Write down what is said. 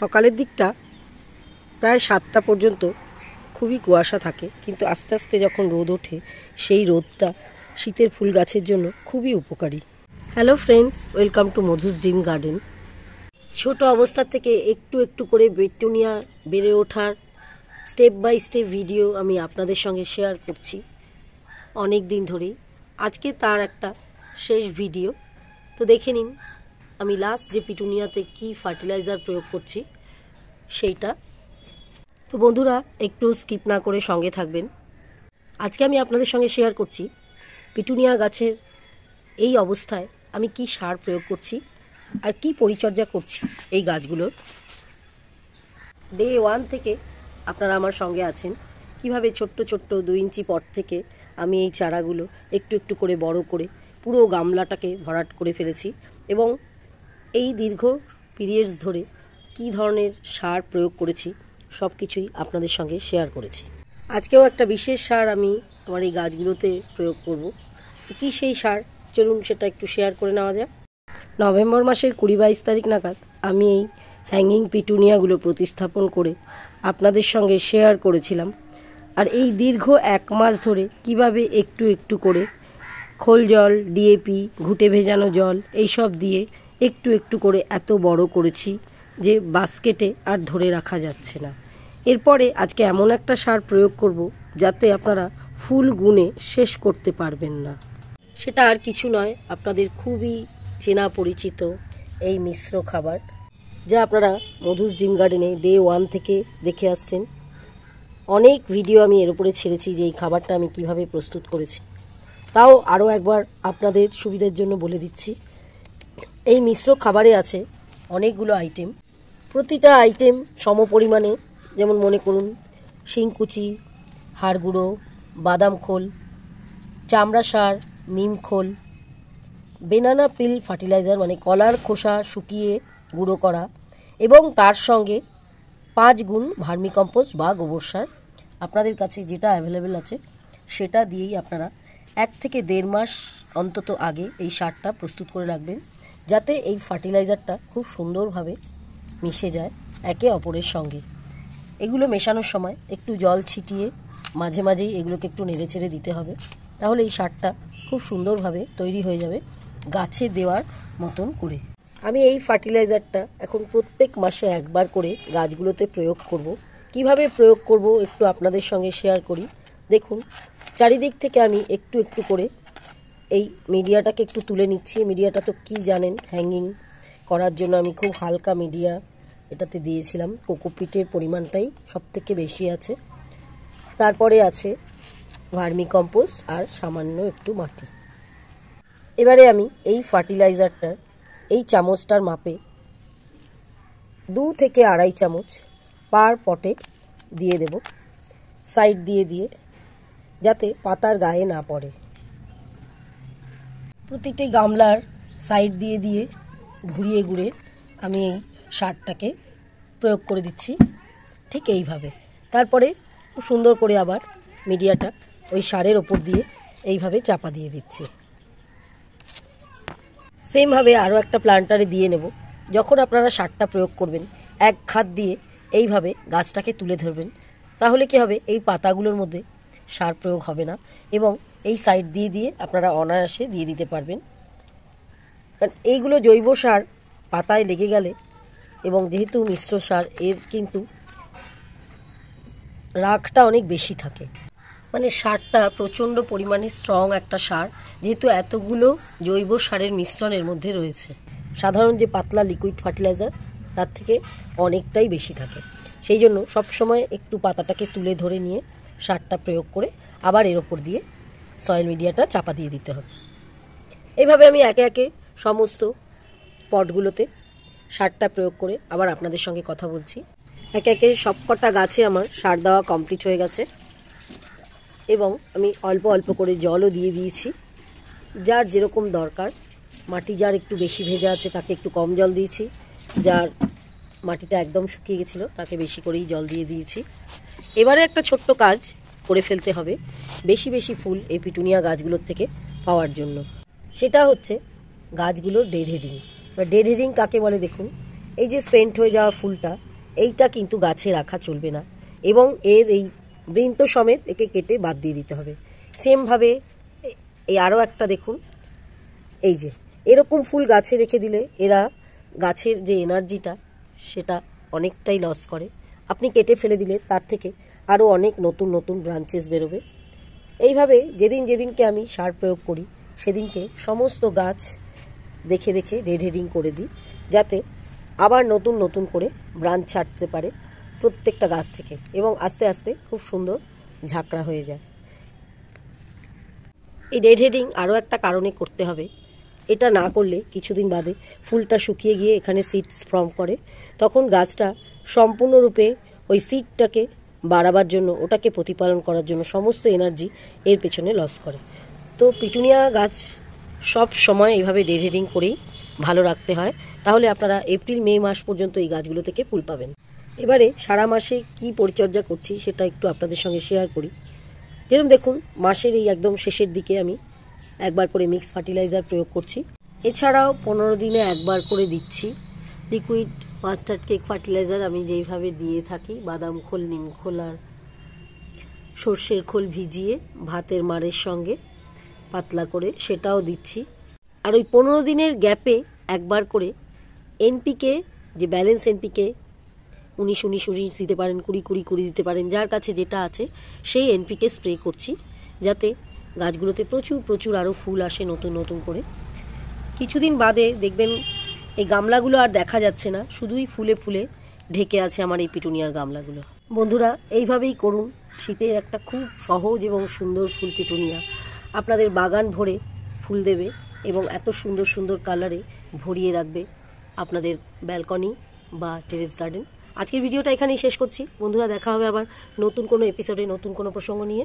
সকালের দিকটা প্রায় 7টা পর্যন্ত খুবই কুয়াশা থাকে, কিন্তু আস্তে আস্তে যখন রোদ ওঠে সেই রোদটা শীতের ফুল গাছের জন্য খুবই উপকারী। Hello friends, welcome to Madhu's dream garden. ছোট অবস্থা থেকে একটু একটু করে পেটুনিয়া বেড়ে ওঠার স্টেপ বাই স্টেপ ভিডিও আমি আপনাদের সঙ্গে শেয়ার করছি অনেক দিন ধরেই। আজকে তার একটা শেষ ভিডিও, তো দেখে নিন আমি লাস্ট যে পিটুনিয়াতে কি ফার্টিলাইজার প্রয়োগ করছি সেইটা। তো বন্ধুরা, একটু স্কিপ না করে সঙ্গে থাকবেন। আজকে আমি আপনাদের সঙ্গে শেয়ার করছি পিটুনিয়া গাছের এই অবস্থায় আমি কি সার প্রয়োগ করছি আর কি পরিচর্যা করছি এই গাছগুলোর। ডে 1 থেকে আপনারা আমার সঙ্গে আছেন, কিভাবে ছোট্ট ছোট্ট 2 ইঞ্চি পট থেকে আমি এই চারাগুলো একটু একটু করে বড় করে পুরো গামলাটাকে ভরাট করে ফেলেছি, এবং এই দীর্ঘ পিরিয়ডস ধরে কি ধরনের সার প্রয়োগ করেছি সব কিছুই আপনাদের সঙ্গে শেয়ার করেছি। আজকেও একটা বিশেষ সার আমি আমার এই গাছগুলোতে প্রয়োগ করব। কি সেই সার, চলুন সেটা একটু শেয়ার করে নেওয়া যাক। নভেম্বর মাসের 20-22 তারিখ নাগাদ আমি এই হ্যাঙ্গিং পিটুনিয়াগুলো প্রতিস্থাপন করে আপনাদের সঙ্গে শেয়ার করেছিলাম। আর এই দীর্ঘ 1 মাস ধরে কিভাবে একটু একটু করে খোল জল, ডিএপি, ঘুটে ভেজানো জল এইসব দিয়ে একটু একটু করে এত বড় করেছি যে বাস্কেটে আর ধরে রাখা যাচ্ছে না। এরপরে আজকে এমন একটা সার প্রয়োগ করব যাতে আপনারা ফুল গুনে শেষ করতে পারবেন না। সেটা আর কিছু নয়, আপনাদের খুবই চেনা পরিচিত এই মিশ্র খাবার, যা আপনারা মধুস ড্রিম গার্ডেনে ডে 1 থেকে দেখে আসছেন। অনেক ভিডিও আমি এর উপরে ছেড়েছি যে এই খাবারটা আমি কিভাবে প্রস্তুত করেছি। তাও আরও একবার আপনাদের সুবিধার জন্য বলে দিচ্ছি। এই মিশ্র খাবারে আছে অনেকগুলো আইটেম, প্রতিটা আইটেম সম পরিমাণে, যেমন মনে করুন শিংকুচি, হাড় গুঁড়ো, বাদাম খোল, চামড়া সার, নিম খোল, বেনানা পিল ফার্টিলাইজার মানে কলার খোসা শুকিয়ে গুঁড়ো করা, এবং তার সঙ্গে 5 গুণ ভার্মিকম্পোস্ট বা গোবর সার। আপনাদের কাছে যেটা অ্যাভেলেবেল আছে সেটা দিয়েই আপনারা 1 থেকে 1.5 মাস অন্তত আগে এই সারটা প্রস্তুত করে রাখবেন, যাতে এই ফার্টিলাইজারটা খুব সুন্দরভাবে মিশে যায় একে অপরের সঙ্গে। এগুলো মেশানোর সময় একটু জল ছিটিয়ে মাঝে মাঝেই এগুলোকে একটু নেড়েচেড়ে দিতে হবে, তাহলে এই সারটা খুব সুন্দরভাবে তৈরি হয়ে যাবে গাছে দেওয়ার মতন করে। আমি এই ফার্টিলাইজারটা এখন প্রত্যেক মাসে একবার করে গাছগুলোতে প্রয়োগ করব। কিভাবে প্রয়োগ করব একটু আপনাদের সঙ্গে শেয়ার করি। দেখুন, চারিদিক থেকে আমি একটু একটু করে এই মিডিয়াটাকে একটু তুলে নিচ্ছি। মিডিয়াটা তো কি জানেন, হ্যাঙ্গিং করার জন্য আমি খুব হালকা মিডিয়া এটাতে দিয়েছিলাম। কোকোপিটের পরিমাণটাই সব থেকে বেশি আছে, তারপরে আছে ভার্মিকম্পোস্ট আর সামান্য একটু মাটি। এবারে আমি এই ফার্টিলাইজারটার এই চামচটার মাপে 2 থেকে 2.5 চামচ পার পটে দিয়ে দেব, সাইড দিয়ে দিয়ে, যাতে পাতার গায়ে না পড়ে। প্রতিটি গামলার সাইড দিয়ে দিয়ে ঘুরিয়ে ঘুরিয়ে আমি এই সারটাকে প্রয়োগ করে দিচ্ছি ঠিক এইভাবে। তারপরে খুব সুন্দর করে আবার মিডিয়াটা ওই সারের ওপর দিয়ে এইভাবে চাপা দিয়ে দিচ্ছি। সেমভাবে আরও একটা প্লান্টারে দিয়ে নেব। যখন আপনারা সারটা প্রয়োগ করবেন, 1 খাত দিয়ে এইভাবে গাছটাকে তুলে ধরবেন, তাহলে কি হবে, এই পাতাগুলোর মধ্যে সার প্রয়োগ হবে না, এবং এই সাইড দিয়ে দিয়ে আপনারা অনায়াসে দিয়ে দিতে পারবেন। কারণ এইগুলো জৈব সার পাতায় লেগে গেলে, এবং যেহেতু মিশ্র সার, এর কিন্তু রাগটা অনেক বেশি থাকে, মানে সারটা প্রচণ্ড পরিমাণে স্ট্রং একটা সার, যেহেতু এতগুলো জৈব সারের মিশ্রণের মধ্যে রয়েছে। সাধারণ যে পাতলা লিকুইড ফার্টিলাইজার তার থেকে অনেকটাই বেশি থাকে। সেই জন্য সবসময় একটু পাতাটাকে তুলে ধরে নিয়ে সারটা প্রয়োগ করে আবার এর ওপর দিয়ে সয়েল মিডিয়াটা চাপা দিয়ে দিতে হবে। এইভাবে আমি একে একে সমস্ত পটগুলোতে সারটা প্রয়োগ করে আবার আপনাদের সঙ্গে কথা বলছি। একে একে সবকটা গাছে আমার সার দেওয়া কমপ্লিট হয়ে গেছে, এবং আমি অল্প অল্প করে জলও দিয়ে দিয়েছি, যার যেরকম দরকার। মাটি যার একটু বেশি ভেজা আছে তাকে একটু কম জল দিয়েছি, যার মাটিটা একদম শুকিয়ে গেছিলো তাকে বেশি করেই জল দিয়ে দিয়েছি। এবারে একটা ছোট্ট কাজ করে ফেলতে হবে বেশি বেশি ফুল এই পিটুনিয়া গাছগুলোর থেকে পাওয়ার জন্য। সেটা হচ্ছে গাছগুলোর ডেড হেডিং। ডেড হেডিং কাকে বলে দেখুন, এই যে স্পেন্ট হয়ে যাওয়া ফুলটা, এইটা কিন্তু গাছে রাখা চলবে না এবং এর এই বৃন্ত সমেত একে কেটে বাদ দিয়ে দিতে হবে। সেমভাবে এই আরও একটা দেখুন, এই যে এরকম ফুল গাছে রেখে দিলে এরা গাছের যে এনার্জিটা সেটা অনেকটাই লস করে। আপনি কেটে ফেলে দিলে তার থেকে আরও অনেক নতুন নতুন ব্রাঞ্চেস বেরোবে। এইভাবে যেদিনকে আমি সার প্রয়োগ করি সেদিনকে সমস্ত গাছ দেখে দেখে রেড হেডিং করে দিই, যাতে আবার নতুন নতুন করে ব্রাঞ্চ ছাড়তে পারে প্রত্যেকটা গাছ থেকে এবং আস্তে আস্তে খুব সুন্দর ঝাঁকড়া হয়ে যায়। এই রেড হেডিং আরও একটা কারণে করতে হবে, এটা না করলে কিছুদিন বাদে ফুলটা শুকিয়ে গিয়ে এখানে সিডস ফর্ম করে, তখন গাছটা সম্পূর্ণরূপে ওই সিডটাকে বাড়াবার জন্য, ওটাকে প্রতিপালন করার জন্য সমস্ত এনার্জি এর পেছনে লস করে। তো পিটুনিয়া গাছ সব সময় এইভাবে রেড হেডিং করেই ভালো রাখতে হয়, তাহলে আপনারা এপ্রিল মে মাস পর্যন্ত এই গাছগুলো থেকে ফুল পাবেন। এবারে সারা মাসে কি পরিচর্যা করছি সেটা একটু আপনাদের সঙ্গে শেয়ার করি। যেরকম দেখুন, মাসের এই একদম শেষের দিকে আমি একবার করে মিক্স ফার্টিলাইজার প্রয়োগ করছি। এছাড়াও 15 দিনে একবার করে দিচ্ছি লিকুইড মাস্টার্ড কেক ফার্টিলাইজার। আমি যেইভাবে দিয়ে থাকি, বাদাম খোল, নিম খোল আর সর্ষের খোল ভিজিয়ে ভাতের মাড়ের সঙ্গে পাতলা করে সেটাও দিচ্ছি। আর ওই 15 দিনের গ্যাপে একবার করে এনপিকে, যে ব্যালেন্স এনপিকে 19-19-19 দিতে পারেন, 20-20-20 দিতে পারেন, যার কাছে যেটা আছে সেই এনপিকে স্প্রে করছি, যাতে গাছগুলোতে প্রচুর প্রচুর আরও ফুল আসে নতুন নতুন করে। কিছুদিন বাদে দেখবেন এই গামলাগুলো আর দেখা যাচ্ছে না, শুধুই ফুলে ফুলে ঢেকে আছে আমার এই পিটুনিয়ার গামলাগুলো। বন্ধুরা, এইভাবেই করুন, শীতের একটা খুব সহজ এবং সুন্দর ফুল পিটুনিয়া আপনাদের বাগান ভরে ফুল দেবে এবং এত সুন্দর সুন্দর কালারে ভরিয়ে রাখবে আপনাদের ব্যালকনি বা টেরেস গার্ডেন। আজকের ভিডিওটা এখানেই শেষ করছি বন্ধুরা, দেখা হবে আবার নতুন কোনো এপিসোডে নতুন কোনো প্রসঙ্গ নিয়ে।